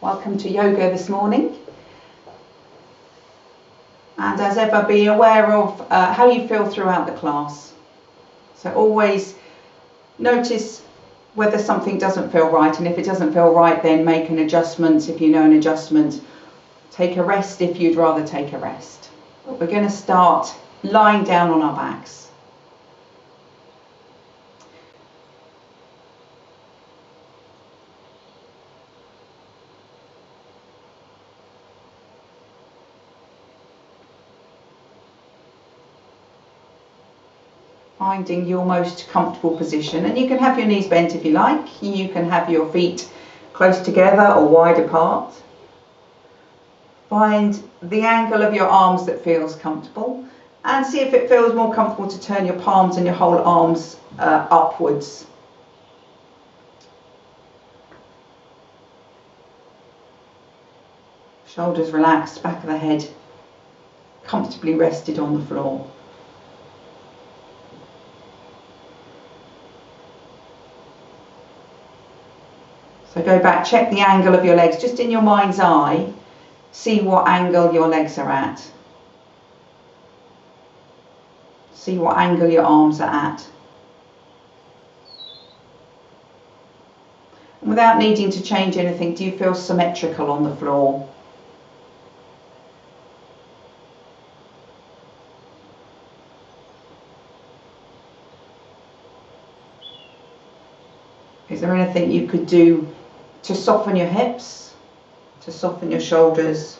Welcome to yoga this morning. And as ever, be aware of how you feel throughout the class. So always notice whether something doesn't feel right, and if it doesn't feel right, then make an adjustment if you know an adjustment. Take a rest if you'd rather take a rest. But we're going to start lying down on our backs. Finding your most comfortable position, and you can have your knees bent if you like. You can have your feet close together or wide apart. Find the angle of your arms that feels comfortable, and see if it feels more comfortable to turn your palms and your whole arms upwards. Shoulders relaxed, back of the head comfortably rested on the floor. So go back, check the angle of your legs, just in your mind's eye, see what angle your legs are at. See what angle your arms are at. And without needing to change anything, do you feel symmetrical on the floor? Is there anything you could do to soften your hips, to soften your shoulders?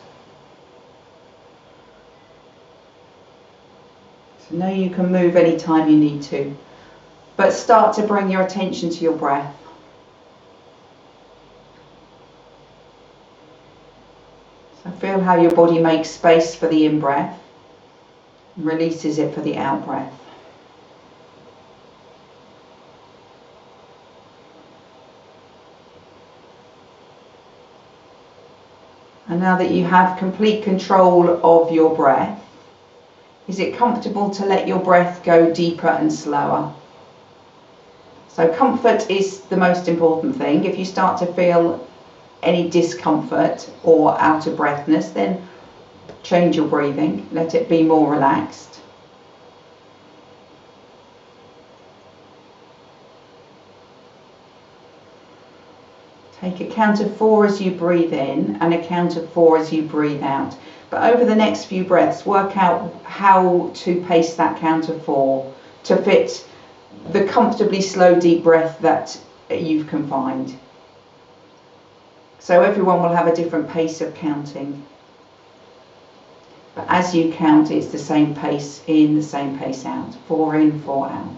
So know you can move anytime you need to, but start to bring your attention to your breath. So feel how your body makes space for the in-breath and releases it for the out-breath. And now that you have complete control of your breath, is it comfortable to let your breath go deeper and slower? So comfort is the most important thing. If you start to feel any discomfort or out of breathness, then change your breathing. Let it be more relaxed. Take a count of 4 as you breathe in and a count of 4 as you breathe out. But over the next few breaths, work out how to pace that count of 4 to fit the comfortably slow, deep breath that you can find. So everyone will have a different pace of counting. But as you count, it's the same pace in, the same pace out. 4 in, 4 out.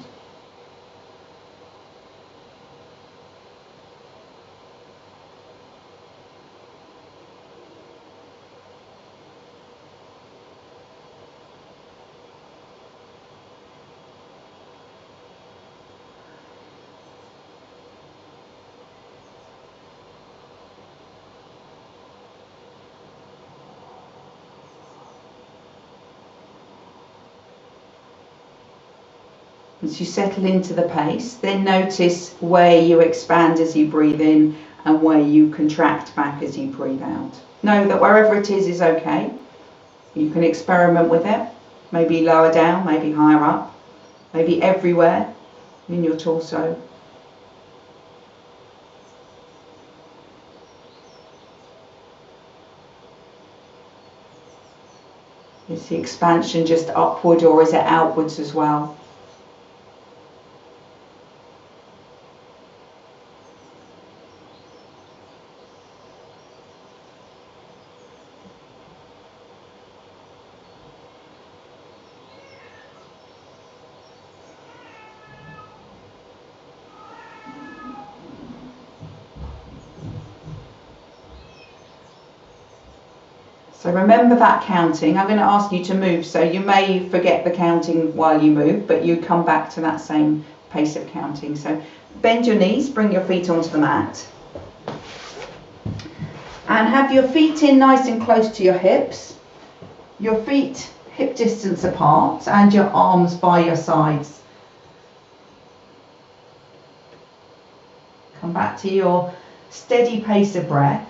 As you settle into the pace, then notice where you expand as you breathe in and where you contract back as you breathe out. Know that wherever it is okay. You can experiment with it, maybe lower down, maybe higher up, maybe everywhere in your torso. Is the expansion just upward or is it outwards as well? So remember that counting. I'm going to ask you to move, so you may forget the counting while you move, but you come back to that same pace of counting. So bend your knees, bring your feet onto the mat. And have your feet in nice and close to your hips. Your feet hip distance apart and your arms by your sides. Come back to your steady pace of breath.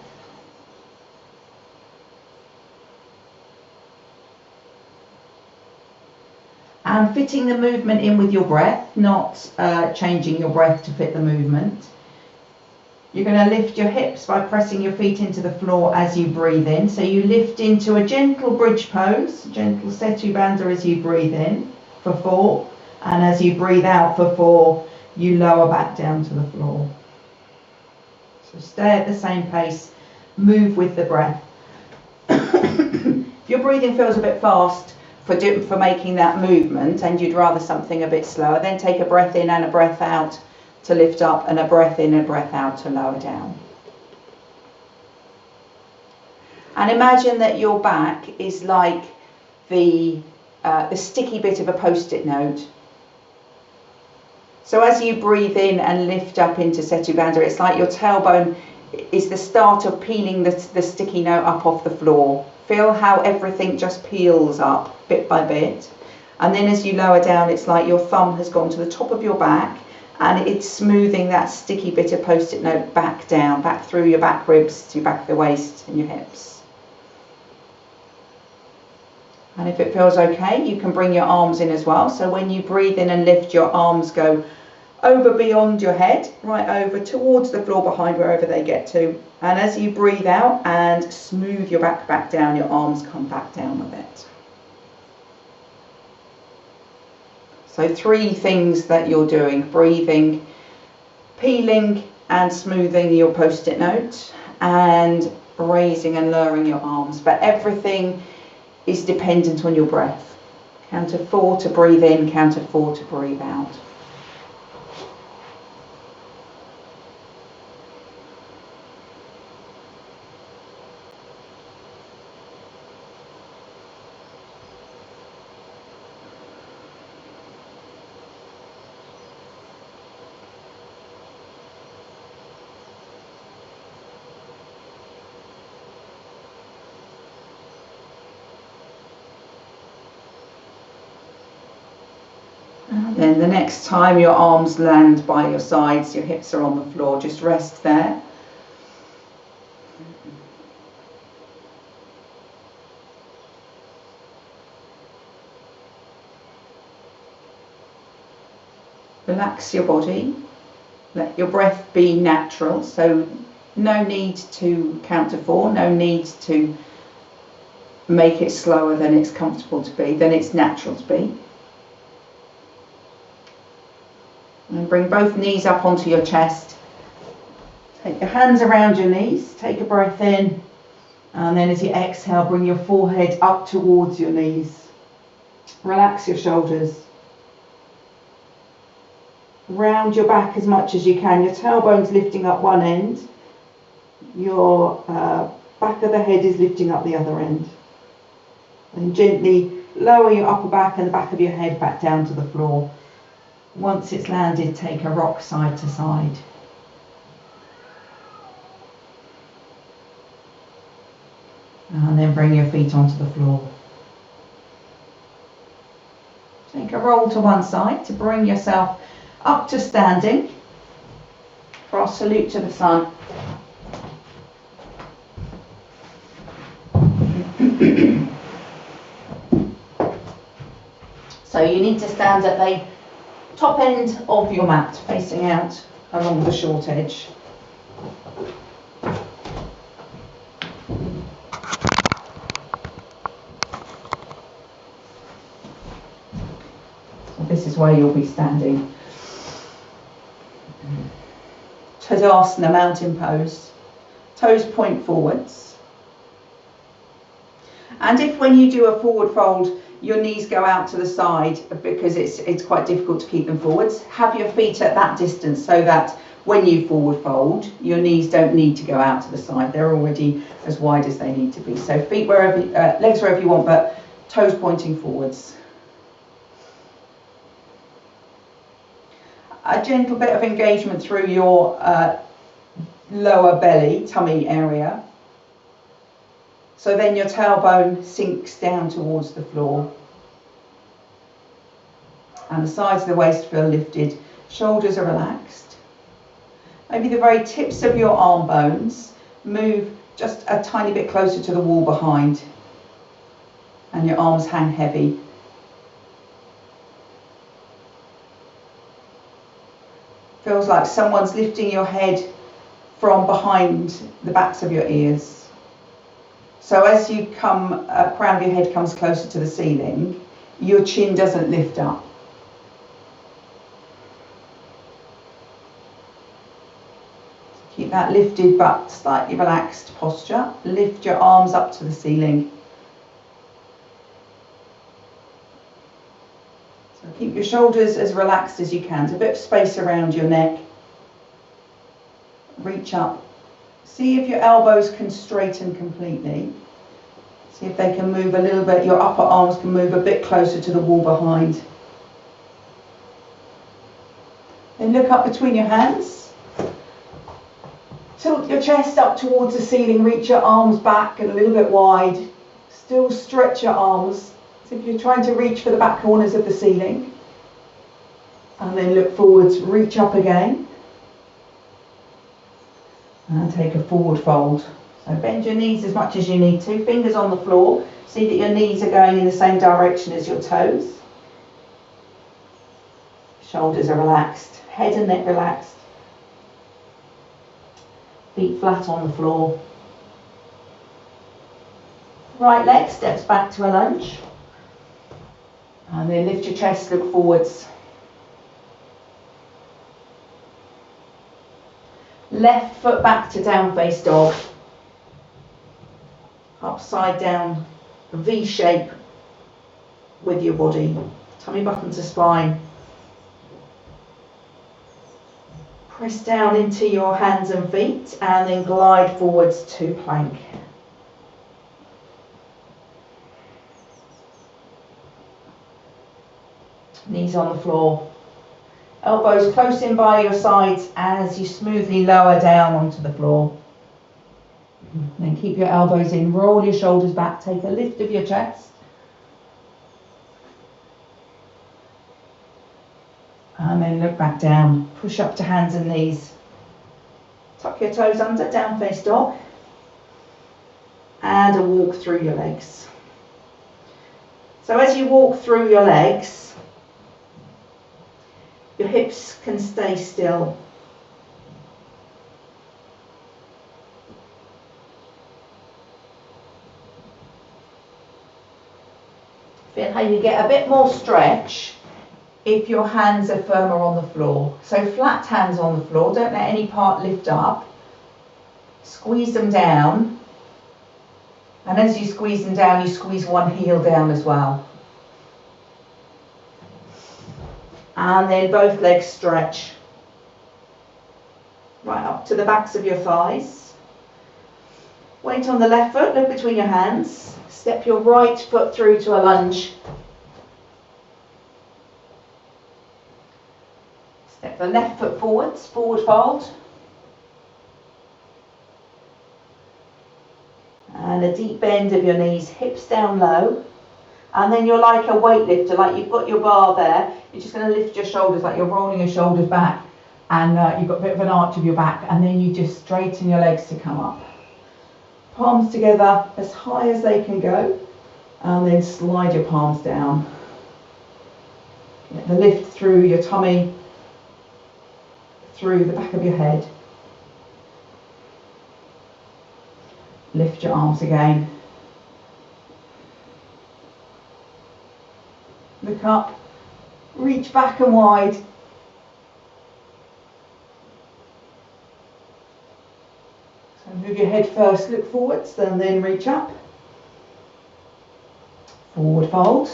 and fitting the movement in with your breath, not changing your breath to fit the movement. You're going to lift your hips by pressing your feet into the floor as you breathe in. So you lift into a gentle bridge pose, gentle Setu Bandha as you breathe in for 4. And as you breathe out for 4, you lower back down to the floor. So stay at the same pace, move with the breath. If your breathing feels a bit fast for making that movement and you'd rather something a bit slower, then take a breath in and a breath out to lift up, and a breath in and a breath out to lower down. And imagine that your back is like the sticky bit of a post-it note. So as you breathe in and lift up into Setu Bandha, it's like your tailbone is the start of peeling the sticky note up off the floor. Feel how everything just peels up bit by bit. And then as you lower down, it's like your thumb has gone to the top of your back and it's smoothing that sticky bit of post-it note back down, back through your back ribs to your back of the waist and your hips. And if it feels okay, you can bring your arms in as well. So when you breathe in and lift, your arms go over beyond your head, right over towards the floor behind wherever they get to. And as you breathe out and smooth your back down, your arms come back down with it. So 3 things that you're doing: breathing, peeling and smoothing your post-it note, and raising and lowering your arms. But everything is dependent on your breath. Count of 4 to breathe in, count of 4 to breathe out. Then the next time your arms land by your sides, your hips are on the floor, just rest there. Relax your body, let your breath be natural, so no need to count to 4, no need to make it slower than it's comfortable to be, than it's natural to be. And bring both knees up onto your chest. Take your hands around your knees, take a breath in, and then as you exhale, bring your forehead up towards your knees. Relax your shoulders. Round your back as much as you can. Your tailbone's lifting up one end. Your back of the head is lifting up the other end. And gently lower your upper back and the back of your head back down to the floor. Once it's landed, take a rock side to side. And then bring your feet onto the floor. Take a roll to one side to bring yourself up to standing for our salute to the sun. So you need to stand at the top end of your mat, facing out along the short edge. So this is where you'll be standing. Tadasana, mountain pose. Toes point forwards. And if when you do a forward fold, your knees go out to the side because it's quite difficult to keep them forwards, have your feet at that distance so that when you forward fold, your knees don't need to go out to the side. They're already as wide as they need to be. So feet wherever, legs wherever you want, but toes pointing forwards. A gentle bit of engagement through your lower belly, tummy area. So then your tailbone sinks down towards the floor. And the sides of the waist feel lifted. Shoulders are relaxed. Maybe the very tips of your arm bones move just a tiny bit closer to the wall behind. And your arms hang heavy. Feels like someone's lifting your head from behind the backs of your ears. So as you come, crown of your head comes closer to the ceiling, your chin doesn't lift up. Keep that lifted but slightly relaxed posture. Lift your arms up to the ceiling. So keep your shoulders as relaxed as you can. So a bit of space around your neck. Reach up. See if your elbows can straighten completely. See if they can move a little bit. Your upper arms can move a bit closer to the wall behind. Then look up between your hands. Tilt your chest up towards the ceiling. Reach your arms back and a little bit wide. Still stretch your arms. So if you're trying to reach for the back corners of the ceiling. And then look forwards. Reach up again. And take a forward fold. So bend your knees as much as you need to. Fingers on the floor. See that your knees are going in the same direction as your toes. Shoulders are relaxed. Head and neck relaxed. Feet flat on the floor. Right leg steps back to a lunge. And then lift your chest, look forwards. Left foot back to down face dog. Upside down V shape with your body. Tummy button to spine. Press down into your hands and feet and then glide forwards to plank. Knees on the floor. Elbows close in by your sides as you smoothly lower down onto the floor. Then keep your elbows in, roll your shoulders back, take a lift of your chest. And then look back down, push up to hands and knees. Tuck your toes under, down face dog. And a walk through your legs. So as you walk through your legs, your hips can stay still. Feel how you get a bit more stretch if your hands are firmer on the floor. So flat hands on the floor, don't let any part lift up. Squeeze them down. And as you squeeze them down, you squeeze one heel down as well. And then both legs stretch. Right up to the backs of your thighs. Weight on the left foot, look between your hands. Step your right foot through to a lunge. Step the left foot forwards, forward fold. And a deep bend of your knees, hips down low. And then you're like a weightlifter, like you've got your bar there. You're just going to lift your shoulders, like you're rolling your shoulders back. And you've got a bit of an arch of your back. And then you just straighten your legs to come up. Palms together as high as they can go. And then slide your palms down. Get the lift through your tummy, through the back of your head. Lift your arms again. Look up, reach back and wide. So move your head first, look forwards, and then reach up. Forward fold.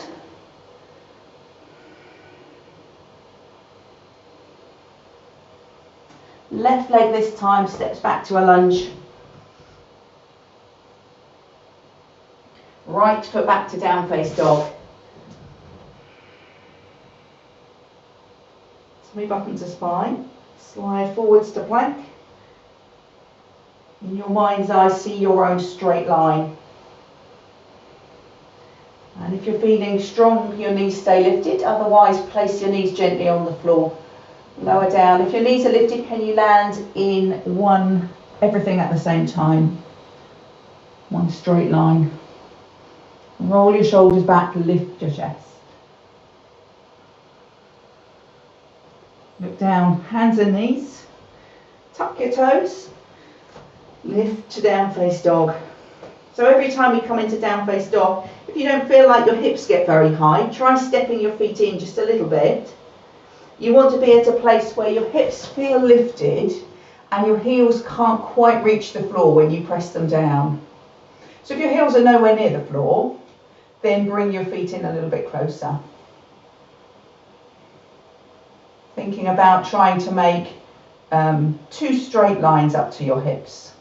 Left leg this time steps back to a lunge. Right foot back to down face dog. Move up into spine, slide forwards to plank. In your mind's eye, see your own straight line. And if you're feeling strong, your knees stay lifted. Otherwise, place your knees gently on the floor. Lower down. If your knees are lifted, can you land in everything at the same time? One straight line. Roll your shoulders back, lift your chest. Look down, hands and knees. Tuck your toes. Lift to down face dog. So every time we come into down face dog, if you don't feel like your hips get very high, try stepping your feet in just a little bit. You want to be at a place where your hips feel lifted and your heels can't quite reach the floor when you press them down. So if your heels are nowhere near the floor, then bring your feet in a little bit closer. Thinking about trying to make 2 straight lines up to your hips.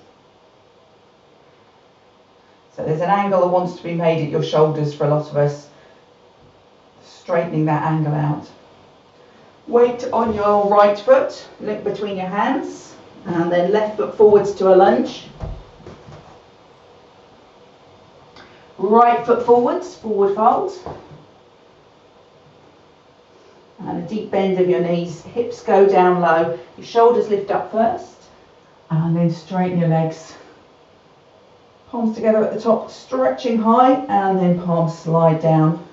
So there's an angle that wants to be made at your shoulders for a lot of us. Straightening that angle out. Weight on your right foot, link between your hands, and then left foot forwards to a lunge. Right foot forwards, forward fold. And a deep bend of your knees, hips go down low, your shoulders lift up first, and then straighten your legs. Palms together at the top, stretching high, and then palms slide down.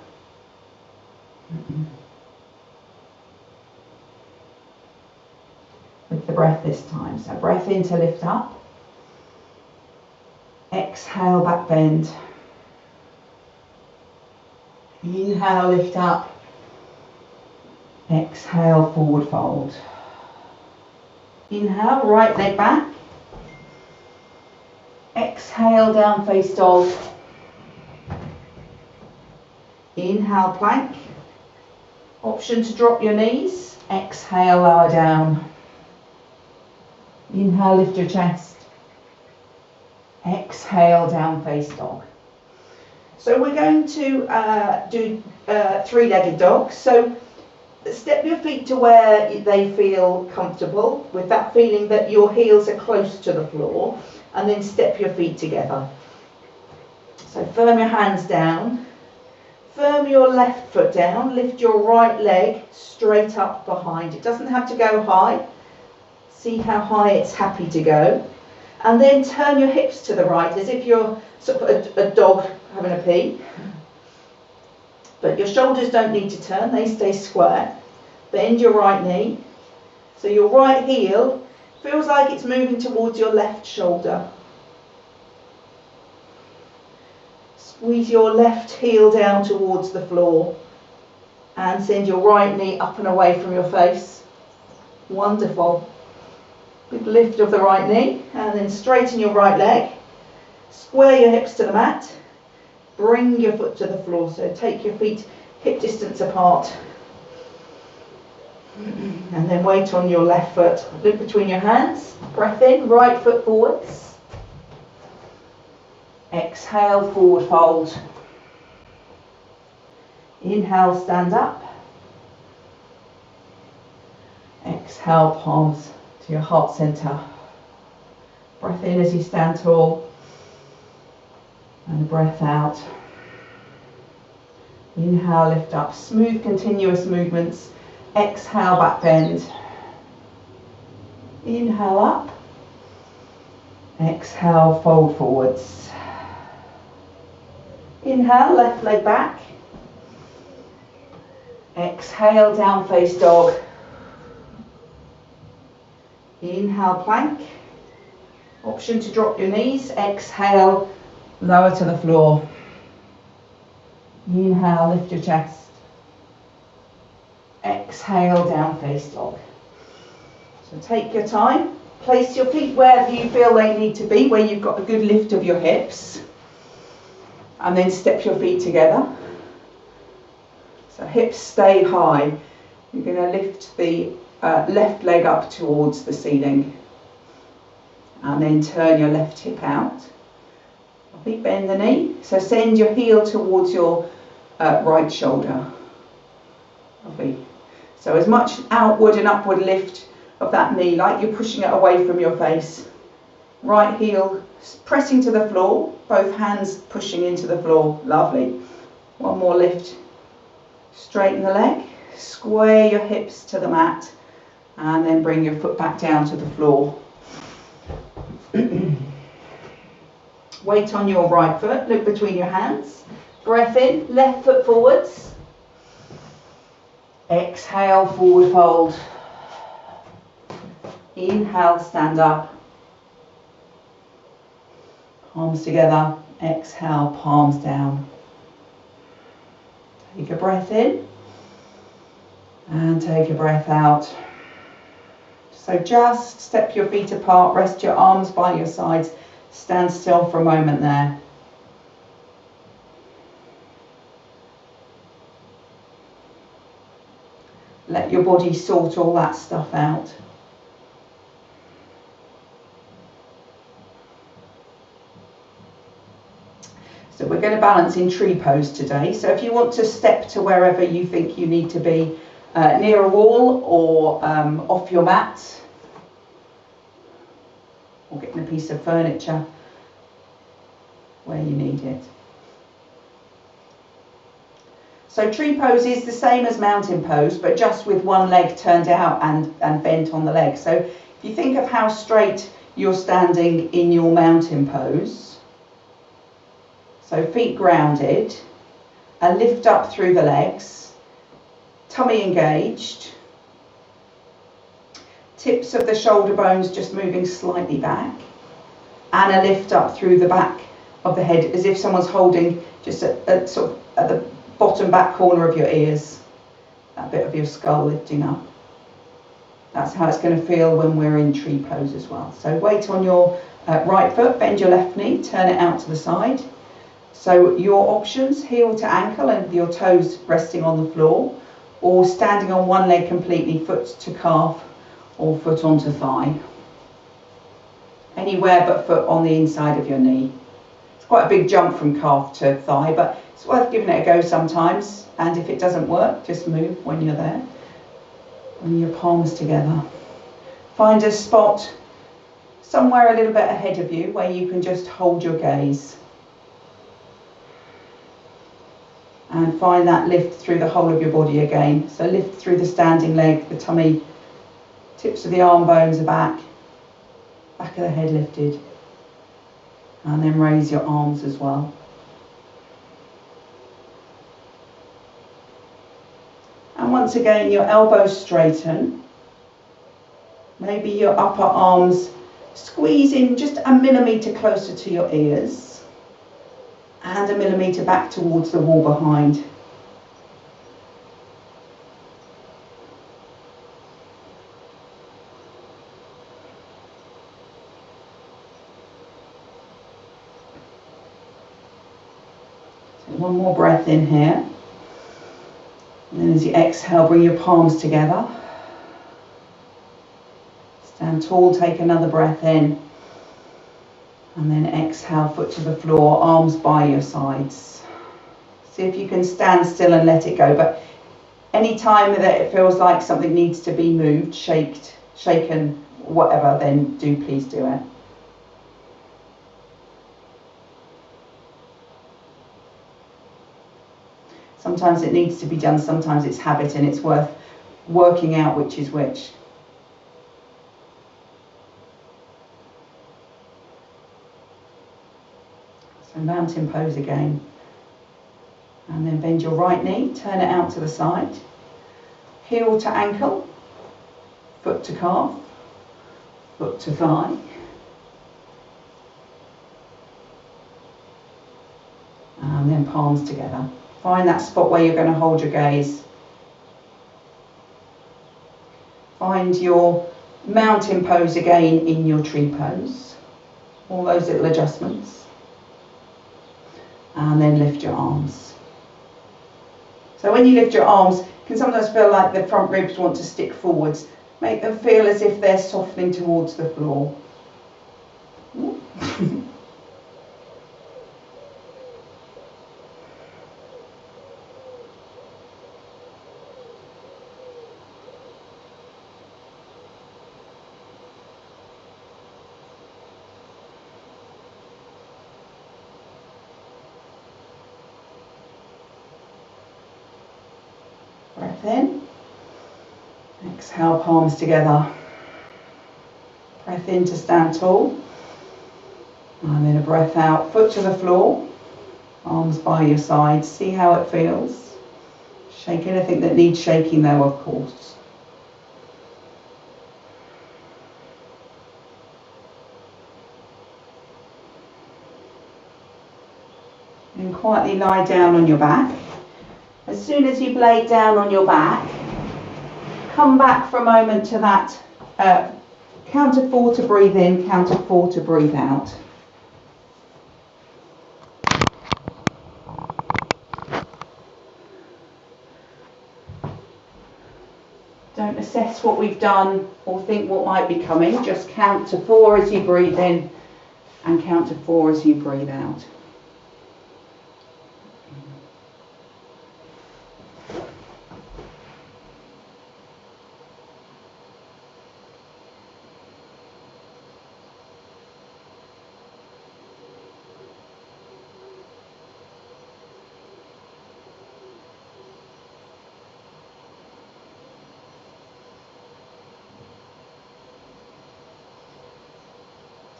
With the breath this time. So breath in to lift up. Exhale, back bend. Inhale, lift up. Exhale, forward fold. Inhale, right leg back. Exhale, down face dog. Inhale, plank. Option to drop your knees. Exhale, lower down. Inhale, lift your chest. Exhale, down face dog. So we're going to do 3-legged dog. So step your feet to where they feel comfortable, with that feeling that your heels are close to the floor, and then step your feet together. So firm your hands down, firm your left foot down, lift your right leg straight up behind. It doesn't have to go high. See how high it's happy to go. And then turn your hips to the right as if you're sort of a dog having a pee. But your shoulders don't need to turn, they stay square. Bend your right knee. So your right heel feels like it's moving towards your left shoulder. Squeeze your left heel down towards the floor. And send your right knee up and away from your face. Wonderful. Big lift of the right knee. And then straighten your right leg. Square your hips to the mat. Bring your foot to the floor. So take your feet hip distance apart. And then weight on your left foot. Look between your hands. Breath in, right foot forwards. Exhale, forward fold. Inhale, stand up. Exhale, palms to your heart center. Breath in as you stand tall. And breath out. Inhale, lift up. Smooth, continuous movements. Exhale, back bend. Inhale up. Exhale, fold forwards. Inhale, left leg back. Exhale, down face dog. Inhale, plank. Option to drop your knees. Exhale, lower to the floor. Inhale, lift your chest. Exhale, down face dog. So take your time. Place your feet wherever you feel they need to be, where you've got a good lift of your hips. And then step your feet together. So hips stay high. You're going to lift the left leg up towards the ceiling. And then turn your left hip out. Big bend the knee. So send your heel towards your right shoulder. Lovely. So as much outward and upward lift of that knee, like you're pushing it away from your face. Right heel pressing to the floor, both hands pushing into the floor. Lovely. One more lift. Straighten the leg, square your hips to the mat, and then bring your foot back down to the floor. Weight on your right foot, look between your hands. Breath in, left foot forwards. Exhale, forward fold. Inhale, stand up. Palms together. Exhale, palms down. Take a breath in. And take a breath out. So just step your feet apart, rest your arms by your sides, stand still for a moment there. Let your body sort all that stuff out. So we're going to balance in tree pose today. So if you want to step to wherever you think you need to be, near a wall or off your mat, or getting a piece of furniture where you need it. So tree pose is the same as mountain pose, but just with one leg turned out and bent on the leg. So if you think of how straight you're standing in your mountain pose, so feet grounded, a lift up through the legs, tummy engaged, tips of the shoulder bones just moving slightly back, and a lift up through the back of the head as if someone's holding just a sort of at the bottom back corner of your ears, that bit of your skull lifting up. That's how it's going to feel when we're in tree pose as well. So weight on your right foot, bend your left knee, turn it out to the side. So your options, heel to ankle and your toes resting on the floor, or standing on one leg completely, foot to calf or foot onto thigh. Anywhere but foot on the inside of your knee. It's quite a big jump from calf to thigh, but it's worth giving it a go sometimes, and if it doesn't work, just move when you're there. Bring your palms together. Find a spot somewhere a little bit ahead of you where you can just hold your gaze. And find that lift through the whole of your body again. So lift through the standing leg, the tummy, tips of the arm bones are back of the head lifted. And then raise your arms as well. And once again, your elbows straighten. Maybe your upper arms squeeze in just a millimetre closer to your ears. And a millimetre back towards the wall behind. So one more breath in here. And then as you exhale, bring your palms together. Stand tall, take another breath in. And then exhale, foot to the floor, arms by your sides. See if you can stand still and let it go. But any time that it feels like something needs to be moved, shaken, whatever, then please do it. Sometimes it needs to be done, sometimes it's habit, and it's worth working out which is which. So mountain pose again. And then bend your right knee, turn it out to the side. Heel to ankle, foot to calf, foot to thigh. And then palms together. Find that spot where you're going to hold your gaze. Find your mountain pose again in your tree pose. All those little adjustments. And then lift your arms. So when you lift your arms, it can sometimes feel like the front ribs want to stick forwards. Make them feel as if they're softening towards the floor. Breath in. Exhale, palms together. Breath in to stand tall. And then a breath out, foot to the floor. Arms by your sides. See how it feels. Shake anything that needs shaking though, of course. And quietly lie down on your back. As soon as you've laid down on your back, come back for a moment to that count of 4 to breathe in, count of 4 to breathe out. Don't assess what we've done or think what might be coming. Just count to 4 as you breathe in and count to 4 as you breathe out.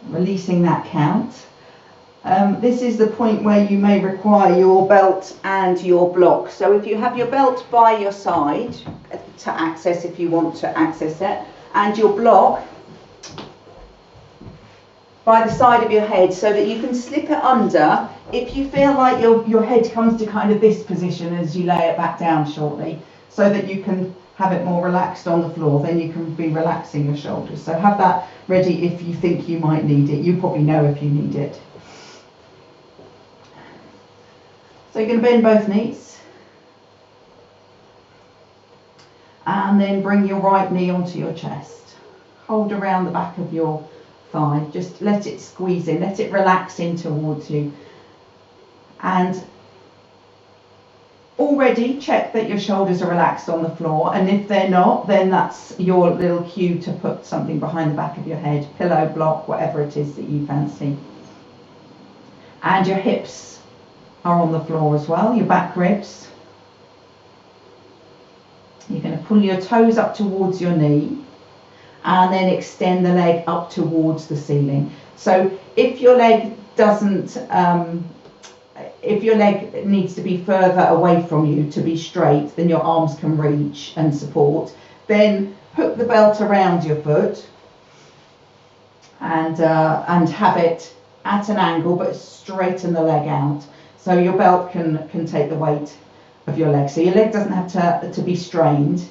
Releasing that count. This is the point where you may require your belt and your block. So if you have your belt by your side to access, if you want to access it, and your block by the side of your head so that you can slip it under if you feel like your head comes to kind of this position as you lay it back down shortly, so that you can have it more relaxed on the floor. Then you can be relaxing your shoulders. So have that ready if you think you might need it. You probably know if you need it. So you're going to bend both knees. And then bring your right knee onto your chest. Hold around the back of your thigh. Just let it squeeze in. Let it relax in towards you. And already check that your shoulders are relaxed on the floor, and if they're not, then that's your little cue to put something behind the back of your head, pillow, block, whatever it is that you fancy. And your hips are on the floor as well, your back ribs. You're going to pull your toes up towards your knee and then extend the leg up towards the ceiling. So if your leg doesn't if your leg needs to be further away from you to be straight than your arms can reach and support, then hook the belt around your foot and have it at an angle, but straighten the leg out so your belt can take the weight of your leg. So your leg doesn't have to be strained.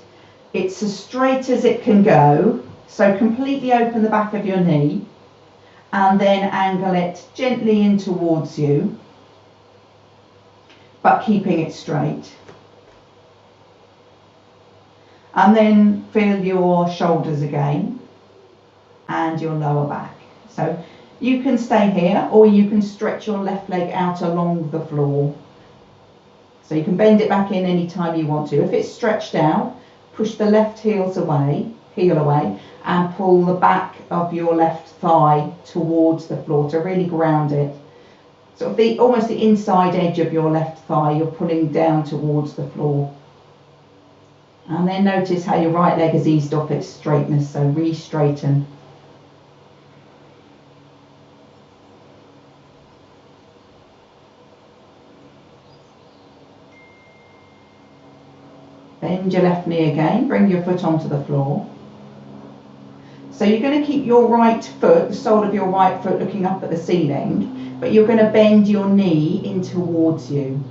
It's as straight as it can go. So completely open the back of your knee and then angle it gently in towards you, but keeping it straight. And then feel your shoulders again and your lower back. So you can stay here, or you can stretch your left leg out along the floor. So you can bend it back in any time you want to. If it's stretched out, push the left heel away, and pull the back of your left thigh towards the floor to really ground it. So almost the inside edge of your left thigh, you're pulling down towards the floor. And then notice how your right leg has eased off its straightness, so re-straighten. Bend your left knee again, bring your foot onto the floor. So you're going to keep your right foot, the sole of your right foot, looking up at the ceiling, but you're going to bend your knee in towards you.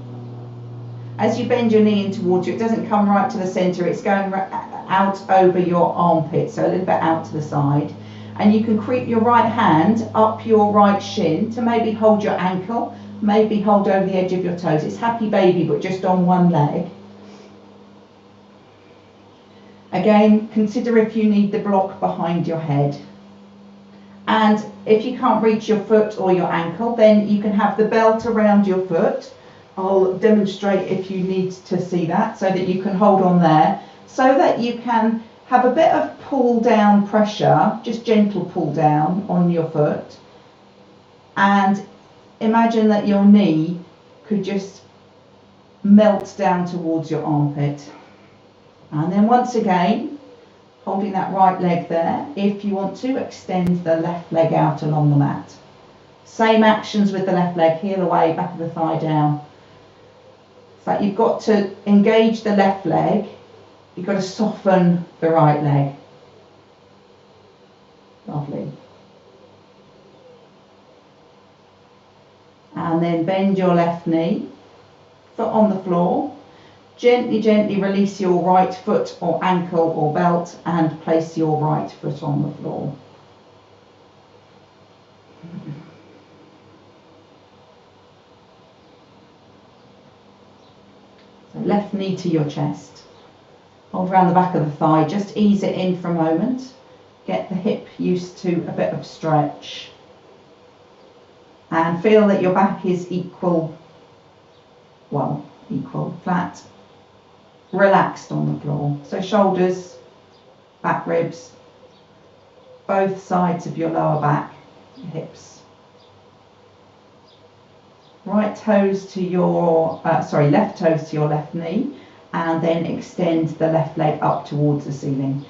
As you bend your knee in towards you, it doesn't come right to the centre, it's going out over your armpit, so a little bit out to the side. And you can creep your right hand up your right shin to maybe hold your ankle, maybe hold over the edge of your toes. It's happy baby, but just on one leg. Again, consider if you need the block behind your head. And if you can't reach your foot or your ankle, then you can have the belt around your foot. I'll demonstrate if you need to see that, so that you can hold on there, so that you can have a bit of pull down pressure, just gentle pull down on your foot. And imagine that your knee could just melt down towards your armpit. And then once again, holding that right leg there, if you want to, extend the left leg out along the mat. Same actions with the left leg, heel away, back of the thigh down. So you've got to engage the left leg, you've got to soften the right leg. Lovely. And then bend your left knee, foot on the floor. Gently, gently release your right foot or ankle or belt and place your right foot on the floor. So left knee to your chest. Hold around the back of the thigh, just ease it in for a moment. Get the hip used to a bit of stretch. And feel that your back is equal, flat, relaxed on the floor. So shoulders, back ribs, both sides of your lower back, hips. Right toes to your, left toes to your left knee, and then extend the left leg up towards the ceiling.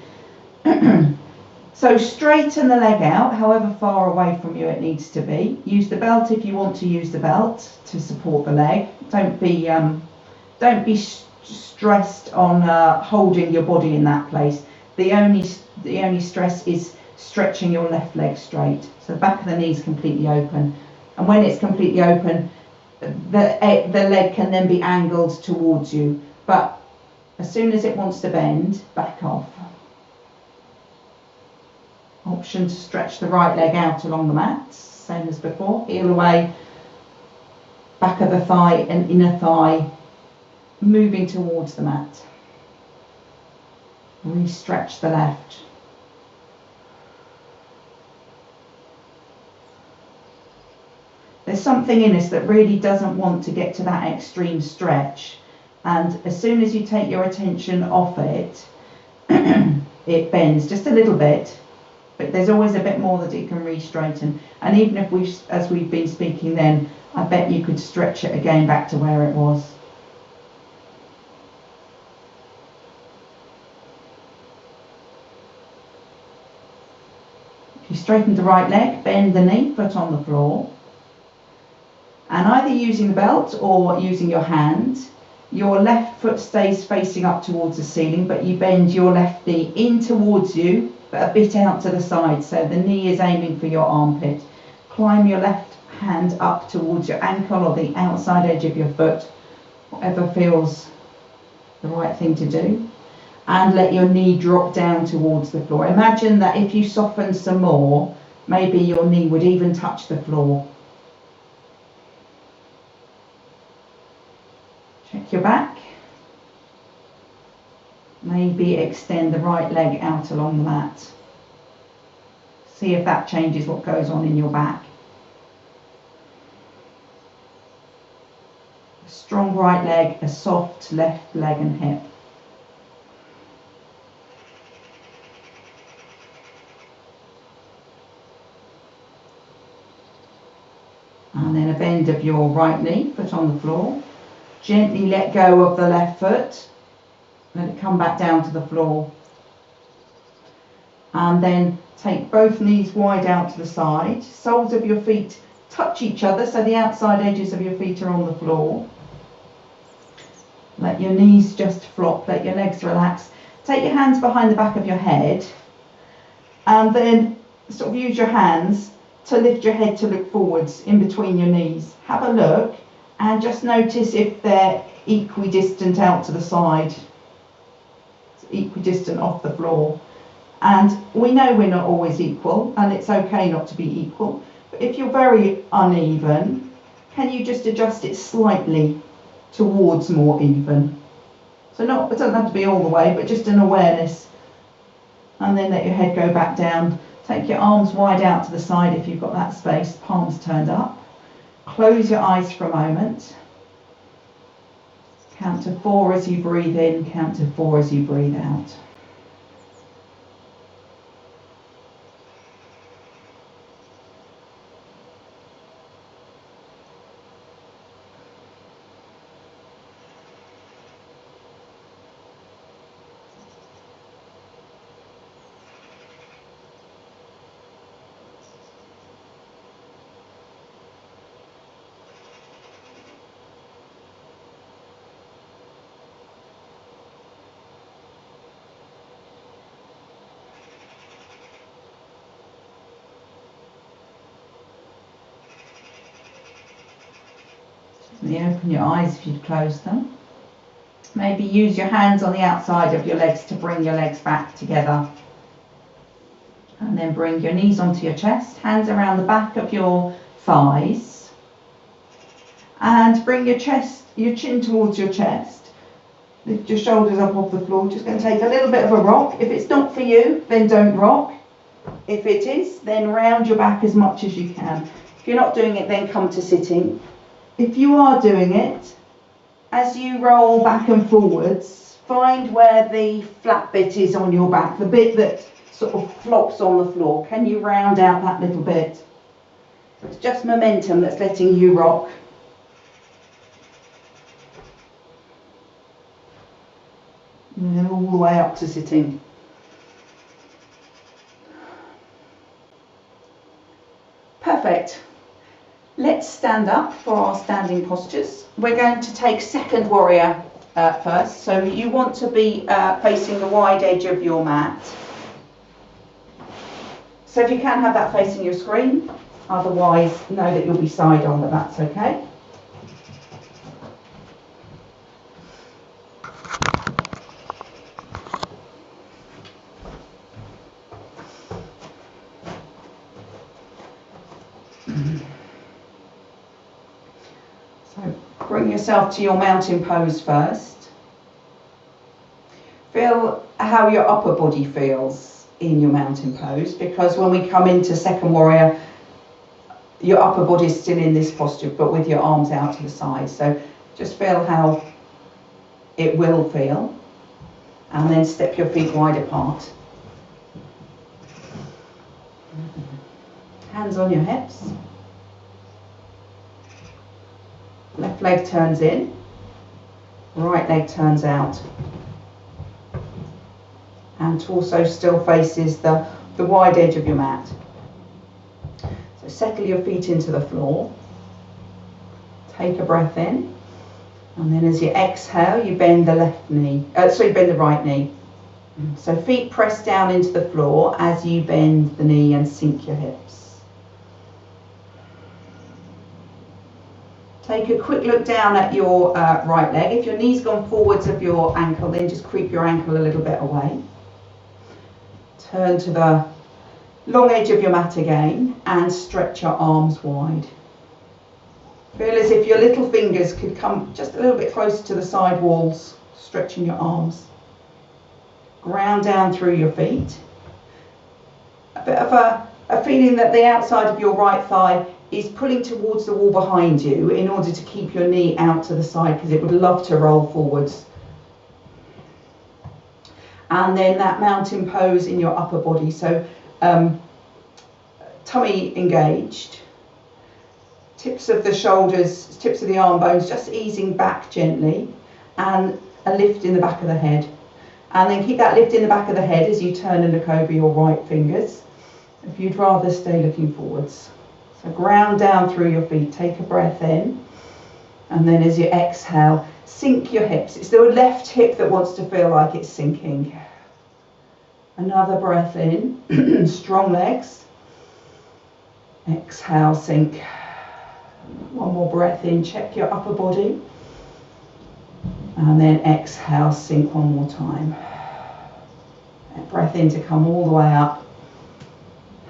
So straighten the leg out, however far away from you it needs to be. Use the belt if you want to use the belt to support the leg. Don't be stressed on holding your body in that place. The only stress is stretching your left leg straight. So the back of the knee is completely open, and when it's completely open, the leg can then be angled towards you. But as soon as it wants to bend, back off. Option to stretch the right leg out along the mat, same as before. Heel away, back of the thigh and inner thigh moving towards the mat. Re-stretch the left. There's something in us that really doesn't want to get to that extreme stretch, and as soon as you take your attention off it, it bends just a little bit. But there's always a bit more that it can re-straighten, and even if as we've been speaking then, I bet you could stretch it again back to where it was. If you straighten the right leg, bend the knee, foot on the floor, and either using the belt or using your hand, your left foot stays facing up towards the ceiling, but you bend your left knee in towards you, but a bit out to the side, so the knee is aiming for your armpit. Climb your left hand up towards your ankle or the outside edge of your foot, whatever feels the right thing to do, and let your knee drop down towards the floor. Imagine that if you soften some more, maybe your knee would even touch the floor. Check your back. Maybe extend the right leg out along the mat. See if that changes what goes on in your back. A strong right leg, a soft left leg and hip. And then a bend of your right knee, foot on the floor. Gently let go of the left foot. Let it come back down to the floor. And then take both knees wide out to the side. Soles of your feet touch each other, so the outside edges of your feet are on the floor. Let your knees just flop, let your legs relax. Take your hands behind the back of your head, and then sort of use your hands to lift your head to look forwards in between your knees. Have a look and just notice if they're equidistant out to the side. Equidistant off the floor, and we know we're not always equal, and it's okay not to be equal, but if you're very uneven, can you just adjust it slightly towards more even? So it doesn't have to be all the way, but just an awareness, and then let your head go back down. Take your arms wide out to the side if you've got that space, palms turned up. Close your eyes for a moment. Count to 4 as you breathe in, count to 4 as you breathe out. Gently open your eyes if you'd closed them. Maybe use your hands on the outside of your legs to bring your legs back together. And then bring your knees onto your chest, hands around the back of your thighs. And bring your chin towards your chest. Lift your shoulders up off the floor. Just going to take a little bit of a rock. If it's not for you, then don't rock. If it is, then round your back as much as you can. If you're not doing it, then come to sitting. If you are doing it, as you roll back and forwards, find where the flat bit is on your back, the bit that sort of flops on the floor. Can you round out that little bit? It's just momentum that's letting you rock. And then all the way up to sitting. Perfect. Let's stand up for our standing postures. We're going to take second warrior first. So you want to be facing the wide edge of your mat. So if you can have that facing your screen, otherwise know that you'll be side on, but that's okay. So bring yourself to your mountain pose first. Feel how your upper body feels in your mountain pose, because when we come into second warrior, your upper body is still in this posture, but with your arms out to the side. So just feel how it will feel, and then step your feet wide apart. Hands on your hips. Left leg turns in, right leg turns out. And torso still faces the wide edge of your mat. So settle your feet into the floor. Take a breath in. And then as you exhale, you bend the bend the right knee. So feet press down into the floor as you bend the knee and sink your hips. Take a quick look down at your right leg. If your knee's gone forwards of your ankle, then just creep your ankle a little bit away. Turn to the long edge of your mat again and stretch your arms wide. Feel as if your little fingers could come just a little bit closer to the side walls, stretching your arms. Ground down through your feet. A bit of a feeling that the outside of your right thigh is pulling towards the wall behind you in order to keep your knee out to the side, because it would love to roll forwards. And then that mountain pose in your upper body. So tummy engaged, tips of the shoulders, tips of the arm bones just easing back gently, and a lift in the back of the head. And then keep that lift in the back of the head as you turn and look over your right fingers, if you'd rather stay looking forwards. So ground down through your feet, take a breath in, and then as you exhale, sink your hips. It's the left hip that wants to feel like it's sinking. Another breath in, strong legs. Exhale, sink. One more breath in, check your upper body. And then exhale, sink one more time. And breath in to come all the way up.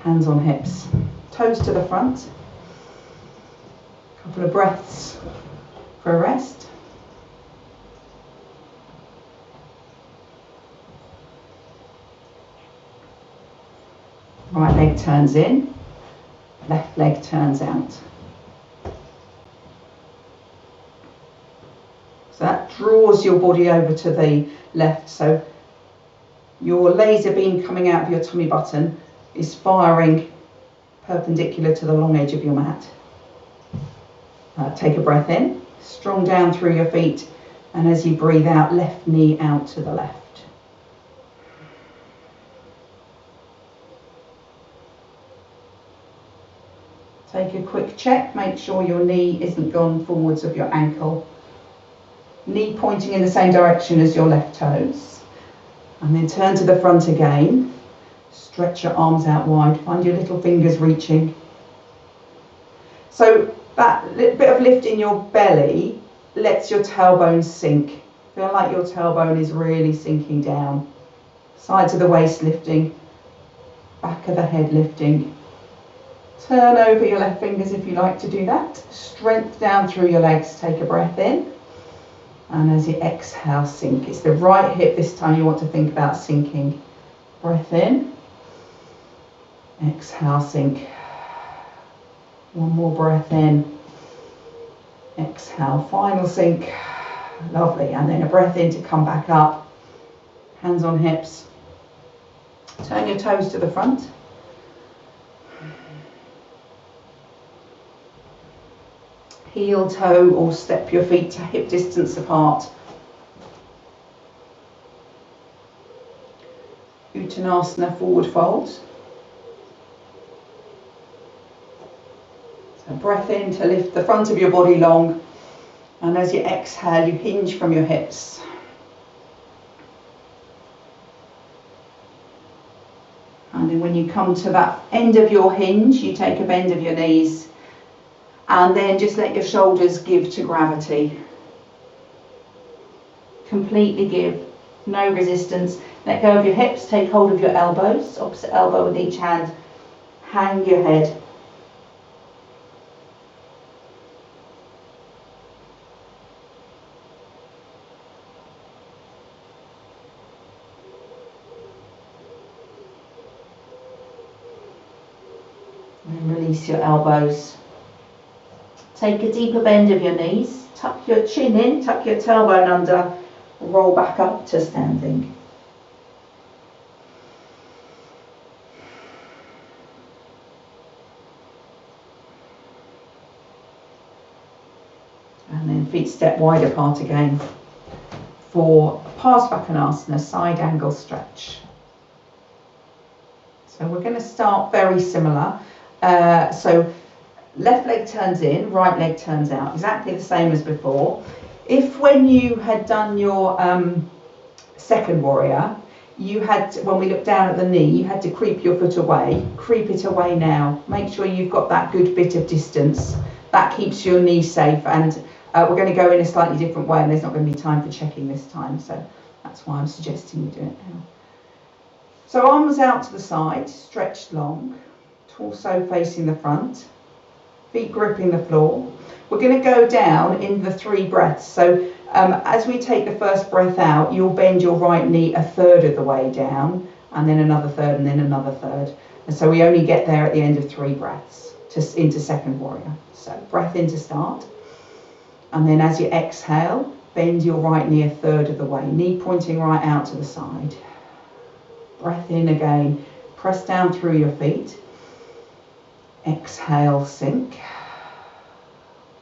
Hands on hips. Toes to the front. Couple of breaths for a rest. Right leg turns in, left leg turns out. So that draws your body over to the left. So your laser beam coming out of your tummy button is firing perpendicular to the long edge of your mat. Take a breath in, strong down through your feet, and as you breathe out, left knee out to the left. Take a quick check, make sure your knee isn't gone forwards of your ankle. Knee pointing in the same direction as your left toes. And then turn to the front again. Stretch your arms out wide, find your little fingers reaching. So that bit of lift in your belly lets your tailbone sink. Feel like your tailbone is really sinking down. Sides of the waist lifting, back of the head lifting. Turn over your left fingers if you like to do that. Strength down through your legs. Take a breath in. And as you exhale, sink. It's the right hip this time you want to think about sinking. Breath in. Exhale, sink. One more breath in. Exhale, final sink. Lovely. And then a breath in to come back up. Hands on hips. Turn your toes to the front. Heel, toe, or step your feet to hip distance apart. Uttanasana, forward folds. So breath in to lift the front of your body long, and as you exhale, you hinge from your hips. And then when you come to that end of your hinge, you take a bend of your knees. And then just let your shoulders give to gravity. Completely give, no resistance. Let go of your hips, take hold of your elbows, opposite elbow with each hand. Hang your head. And release your elbows. Take a deeper bend of your knees, tuck your chin in, tuck your tailbone under, roll back up to standing. And then feet step wide apart again for Parsvakonasana, side angle stretch. So we're going to start very similar. So left leg turns in, right leg turns out, exactly the same as before. If when you had done your second warrior, you had, when we looked down at the knee, you had to creep your foot away. Creep it away now. Make sure you've got that good bit of distance. That keeps your knee safe, and we're going to go in a slightly different way, and there's not going to be time for checking this time, so that's why I'm suggesting you do it now. So arms out to the side, stretched long, torso facing the front. Feet gripping the floor. We're going to go down in the 3 breaths. So as we take the first breath out, you'll bend your right knee a third of the way down, and then another third, and then another third. And so we only get there at the end of 3 breaths into second warrior. So breath in to start. And then as you exhale, bend your right knee a third of the way, knee pointing right out to the side. Breath in again. Press down through your feet. Exhale, sink.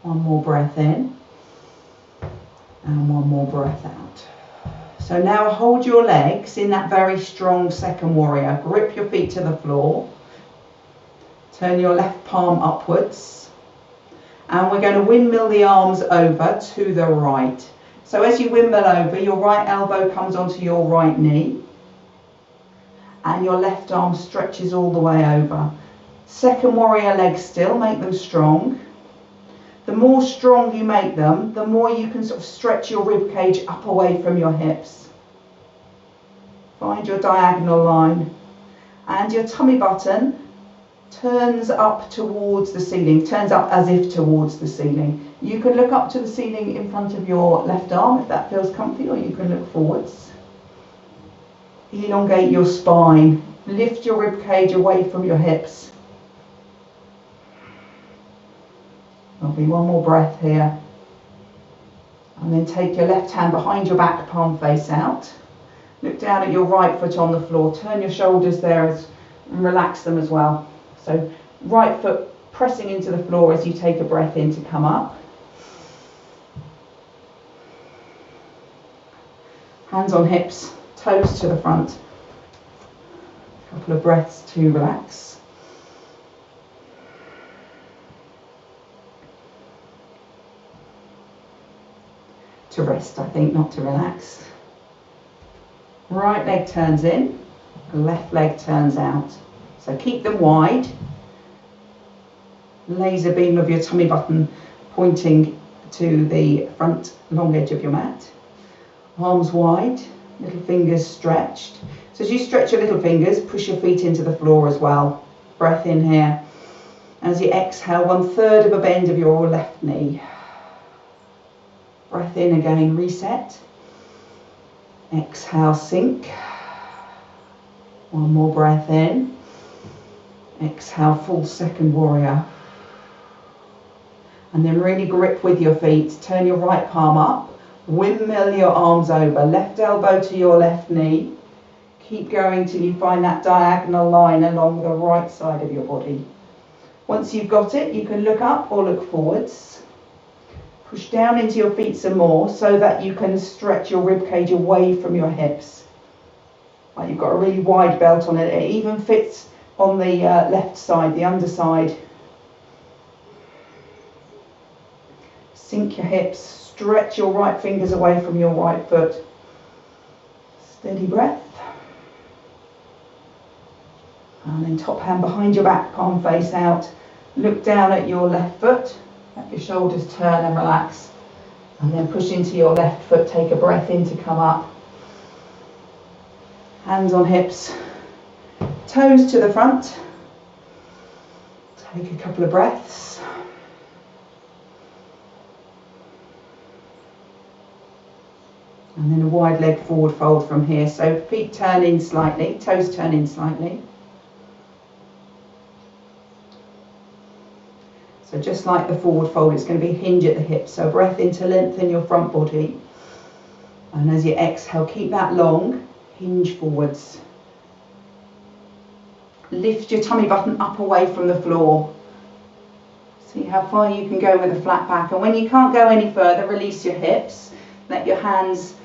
One more breath in. And one more breath out. So now hold your legs in that very strong second warrior. Grip your feet to the floor. Turn your left palm upwards. And we're going to windmill the arms over to the right. So as you windmill over, your right elbow comes onto your right knee. And your left arm stretches all the way over. Second warrior legs still, make them strong. The more strong you make them, the more you can sort of stretch your rib cage up away from your hips. Find your diagonal line. And your tummy button turns up towards the ceiling, turns up as if towards the ceiling. You can look up to the ceiling in front of your left arm if that feels comfy, or you can look forwards. Elongate your spine. Lift your rib cage away from your hips. Lovely, one more breath here. And then take your left hand behind your back, palm face out. Look down at your right foot on the floor. Turn your shoulders there and relax them as well. So right foot pressing into the floor as you take a breath in to come up. Hands on hips, toes to the front. A couple of breaths to relax. To rest, I think, not to relax. Right leg turns in, left leg turns out. So keep them wide. laser beam of your tummy button pointing to the front long edge of your mat. Arms wide, little fingers stretched. So as you stretch your little fingers, push your feet into the floor as well. Breath in here. As you exhale, 1/3 of a bend of your left knee. Breath in again, reset. Exhale, sink. One more breath in. Exhale, full second warrior. And then really grip with your feet. Turn your right palm up. Windmill your arms over. Left elbow to your left knee. Keep going till you find that diagonal line along the right side of your body. Once you've got it, you can look up or look forwards. Push down into your feet some more so that you can stretch your rib cage away from your hips. Like you've got a really wide belt on it. It even fits on the left side, the underside. Sink your hips, stretch your right fingers away from your right foot. Steady breath. And then top hand behind your back, palm face out. Look down at your left foot. Let your shoulders turn and relax. And then push into your left foot. Take a breath in to come up. Hands on hips. Toes to the front. Take a couple of breaths. And then a wide leg forward fold from here. So feet turn in slightly, toes turn in slightly. So just like the forward fold, it's going to be hinge at the hips. So breath in to lengthen your front body. And as you exhale, keep that long, hinge forwards. Lift your tummy button up away from the floor. See how far you can go with a flat back. And when you can't go any further, release your hips. Let your hands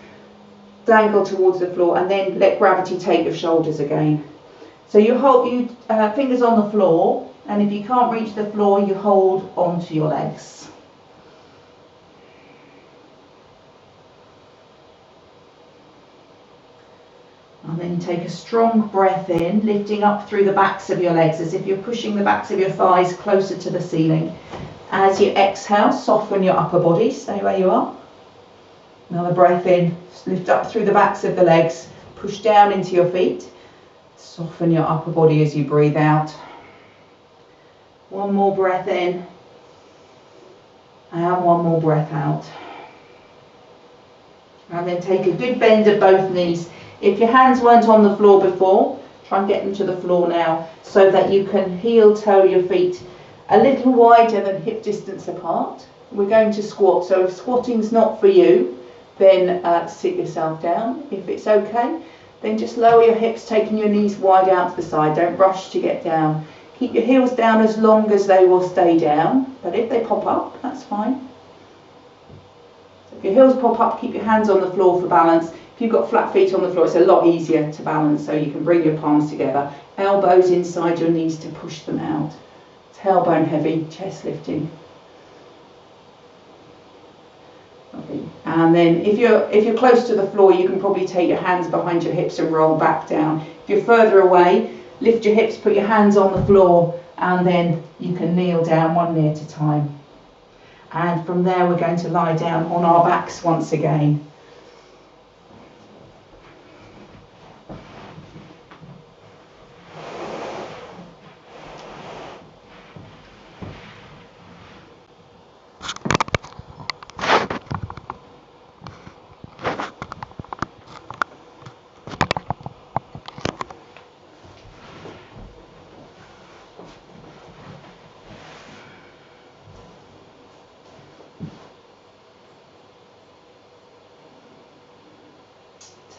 dangle towards the floor and then let gravity take your shoulders again. So you hold fingers on the floor, and if you can't reach the floor, you hold onto your legs. And then take a strong breath in, lifting up through the backs of your legs as if you're pushing the backs of your thighs closer to the ceiling. As you exhale, soften your upper body, stay where you are. Another breath in, lift up through the backs of the legs, push down into your feet. Soften your upper body as you breathe out. One more breath in. And one more breath out. And then take a good bend of both knees. If your hands weren't on the floor before, try and get them to the floor now so that you can heel toe your feet a little wider than hip distance apart. We're going to squat, so if squatting's not for you, then sit yourself down. If it's okay, then just lower your hips, taking your knees wide out to the side. Don't rush to get down. Keep your heels down as long as they will stay down, but if they pop up, that's fine. So if your heels pop up, keep your hands on the floor for balance. If you've got flat feet on the floor, it's a lot easier to balance, so you can bring your palms together. Elbows inside your knees to push them out. Tailbone heavy, chest lifting. Okay. And then if you're close to the floor, you can probably take your hands behind your hips and roll back down. If you're further away, lift your hips, put your hands on the floor, and then you can kneel down one knee at a time. And from there, we're going to lie down on our backs once again.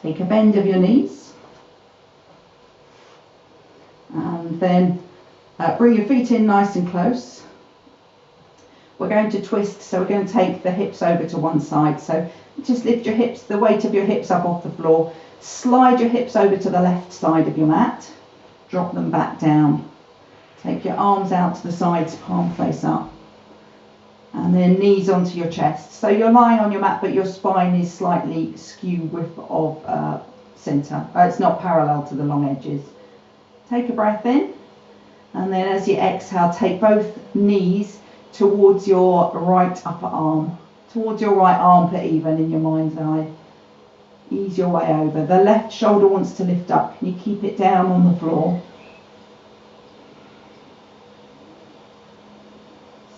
Take a bend of your knees, and then bring your feet in nice and close. We're going to twist, so we're going to take the hips over to one side. So just lift your hips, the weight of your hips up off the floor. Slide your hips over to the left side of your mat. Drop them back down. Take your arms out to the sides, palm face up. And then knees onto your chest. So you're lying on your mat, but your spine is slightly skew width of centre. It's not parallel to the long edges. Take a breath in, And then as you exhale, take both knees towards your right upper arm, towards your right armpit even in your mind's eye. Ease your way over. The left shoulder wants to lift up. Can you keep it down on the floor?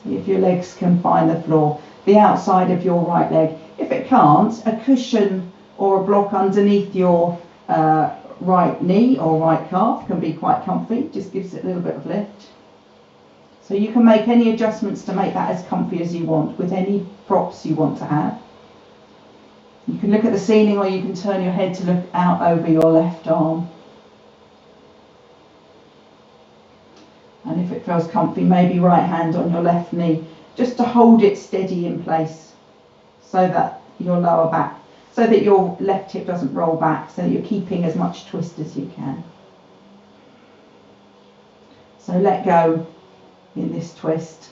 See if your legs can find the floor. The outside of your right leg. If it can't, a cushion or a block underneath your right knee or right calf can be quite comfy. Just gives it a little bit of lift. So you can make any adjustments to make that as comfy as you want with any props you want to have. You can look at the ceiling, or you can turn your head to look out over your left arm. And if it feels comfy, maybe right hand on your left knee, just to hold it steady in place so that your lower back, so that your left hip doesn't roll back, so that you're keeping as much twist as you can. So let go in this twist.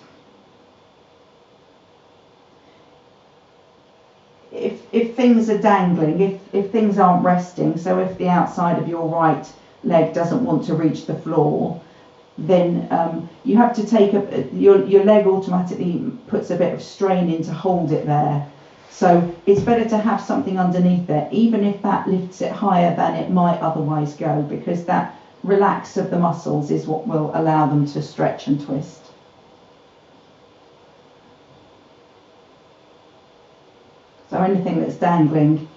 If things are dangling, if things aren't resting, so if the outside of your right leg doesn't want to reach the floor, then you have to take your leg automatically puts a bit of strain in to hold it there. So it's better to have something underneath it, even if that lifts it higher than it might otherwise go, because that relax of the muscles is what will allow them to stretch and twist. So anything that's dangling,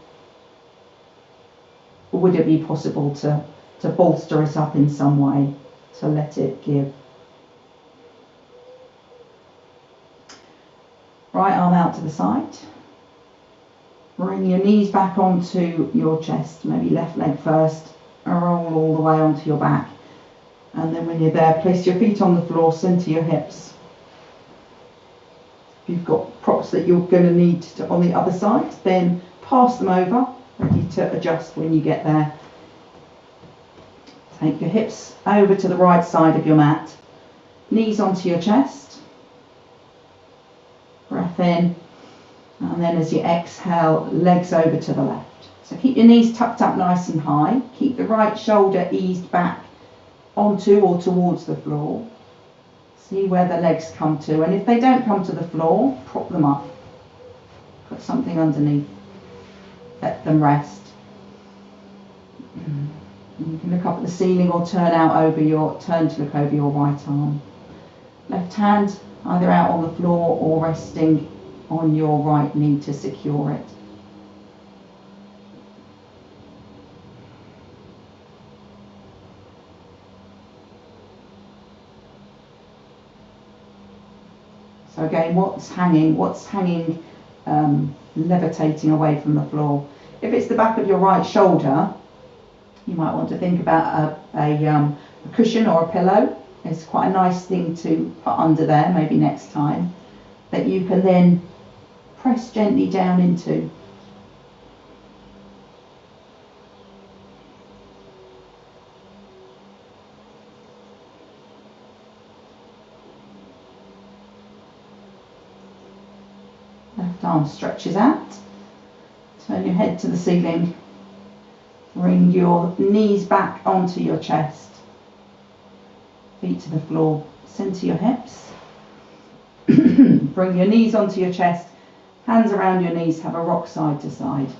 would it be possible to bolster it up in some way, to let it give? Right arm out to the side. Bring your knees back onto your chest, maybe left leg first, and roll all the way onto your back. And then when you're there, place your feet on the floor, centre your hips. If you've got props that you're going to need on the other side, then pass them over, ready to adjust when you get there. Take your hips over to the right side of your mat, knees onto your chest, breath in, and then as you exhale, legs over to the left. So keep your knees tucked up nice and high, keep the right shoulder eased back onto or towards the floor. See where the legs come to, and if they don't come to the floor, prop them up. Put something underneath. Let them rest. And you can look up at the ceiling or turn to look over your right arm. Left hand either out on the floor or resting on your right knee to secure it. So again, what's hanging levitating away from the floor? If it's the back of your right shoulder, you might want to think about a cushion or a pillow. It's quite a nice thing to put under there, maybe next time, that you can then press gently down into. Left arm stretches out. Turn your head to the ceiling. Bring your knees back onto your chest. Feet to the floor. Centre your hips. Bring your knees onto your chest. Hands around your knees. Have a rock side to side.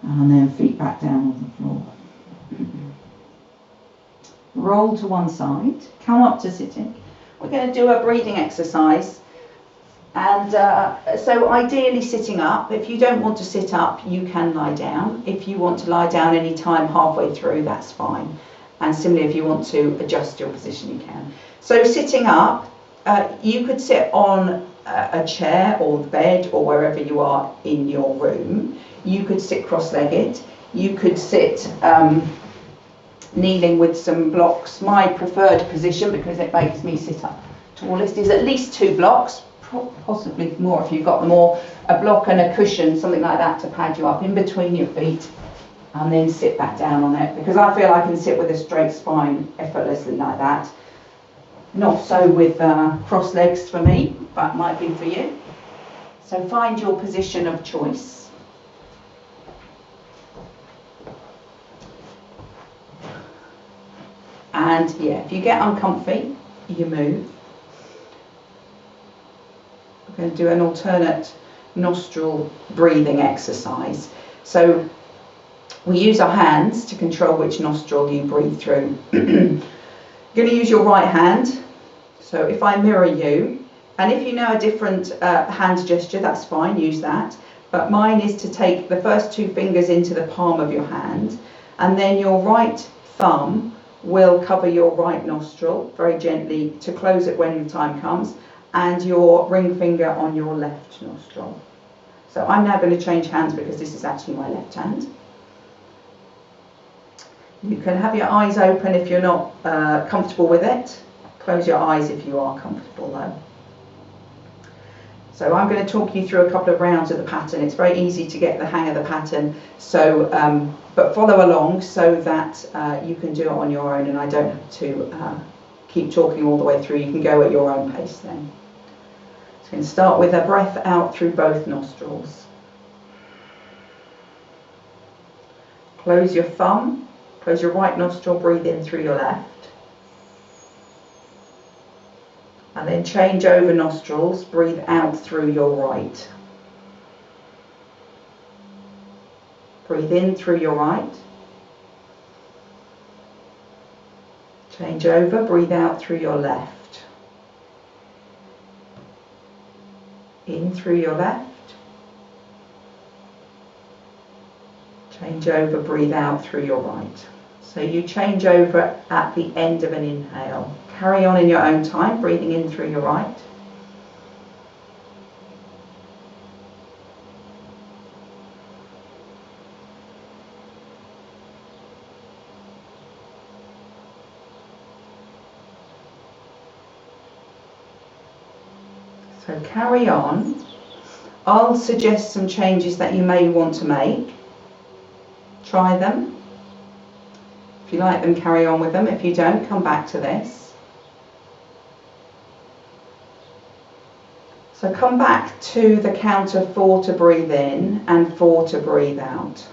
And then feet back down on the floor. Roll to one side, come up to sitting. We're going to do a breathing exercise, and so ideally sitting up. If you don't want to sit up, you can lie down. If you want to lie down any time halfway through, that's fine. And similarly, if you want to adjust your position, you can. So sitting up, you could sit on a chair or the bed or wherever you are in your room. You could sit cross-legged. You could sit kneeling with some blocks. My preferred position, because it makes me sit up tallest, is at least 2 blocks, possibly more if you've got them all. A block and a cushion, something like that, to pad you up in between your feet, and then sit back down on it, because I feel I can sit with a straight spine effortlessly like that. Not so with cross legs for me, but might be for you. So find your position of choice. And yeah, if you get uncomfy, you move. We're going to do an alternate nostril breathing exercise. So we use our hands to control which nostril you breathe through. You're going to use your right hand. So if I mirror you, and if you know a different hand gesture, that's fine, use that. But mine is to take the first two fingers into the palm of your hand, and then your right thumb will cover your right nostril very gently to close it when the time comes, and your ring finger on your left nostril. So I'm now going to change hands because this is actually my left hand. You can have your eyes open if you're not comfortable with it. Close your eyes if you are comfortable though. So I'm going to talk you through a couple of rounds of the pattern. It's very easy to get the hang of the pattern, so but follow along so that you can do it on your own and I don't have to keep talking all the way through. You can go at your own pace then. So you can start with a breath out through both nostrils. Close your thumb, close your right nostril, breathe in through your left. And then change over nostrils, breathe out through your right. Breathe in through your right. Change over, breathe out through your left. In through your left. Change over, breathe out through your right. So you change over at the end of an inhale. Carry on in your own time, breathing in through your right. So carry on. I'll suggest some changes that you may want to make. Try them. If you like them, carry on with them. If you don't, come back to this. So come back to the count of 4 to breathe in and 4 to breathe out.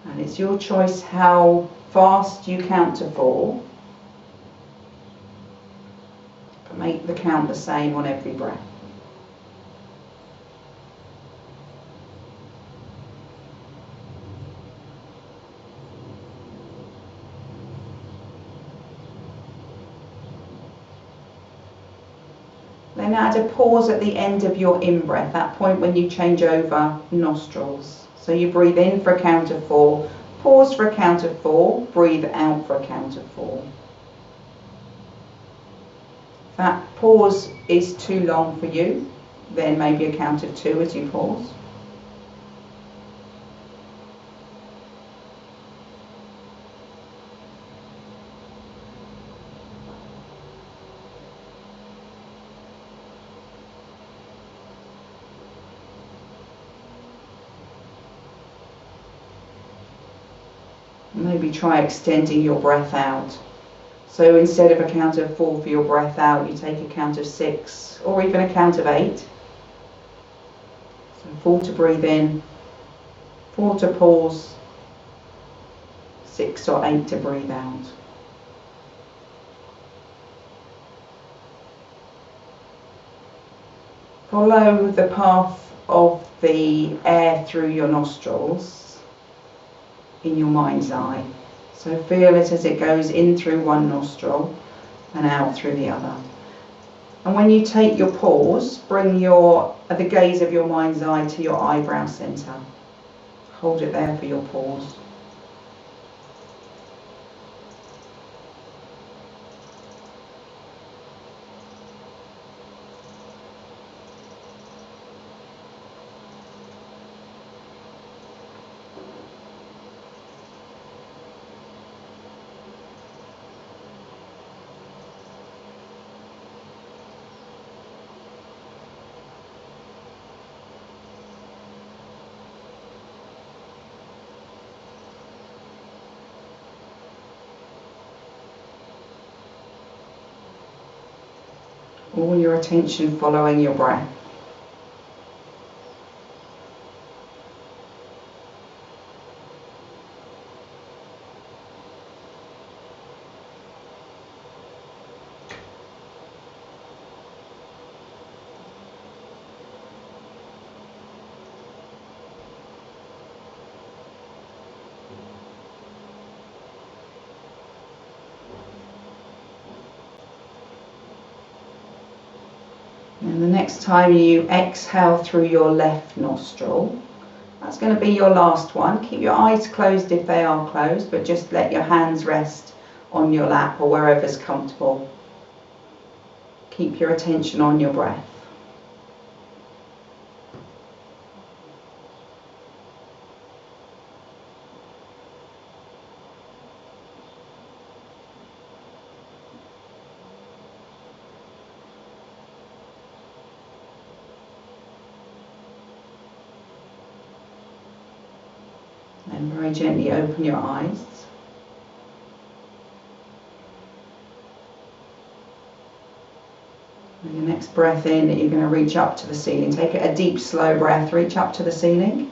And it's your choice how fast you count to 4. But make the count the same on every breath. Then add a pause at the end of your in-breath, that point when you change over nostrils. So you breathe in for a count of 4, pause for a count of 4, breathe out for a count of 4. If that pause is too long for you, then maybe a count of 2 as you pause. Maybe try extending your breath out. So instead of a count of 4 for your breath out, you take a count of 6 or even a count of 8. So 4 to breathe in, 4 to pause, 6 or 8 to breathe out. Follow the path of the air through your nostrils in your mind's eye. So feel it as it goes in through one nostril and out through the other. And when you take your pause, bring the gaze of your mind's eye to your eyebrow centre. Hold it there for your pause. All your attention following your breath. And the next time you exhale through your left nostril, that's going to be your last one. Keep your eyes closed if they are closed, but just let your hands rest on your lap or wherever's comfortable. Keep your attention on your breath. And very gently open your eyes. And your next breath in, you're going to reach up to the ceiling. Take a deep, slow breath. Reach up to the ceiling.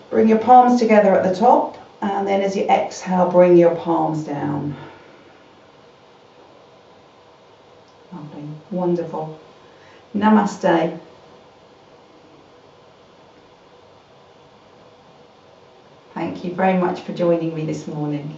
Bring your palms together at the top. And then as you exhale, bring your palms down. Lovely. Wonderful. Namaste. Thank you very much for joining me this morning.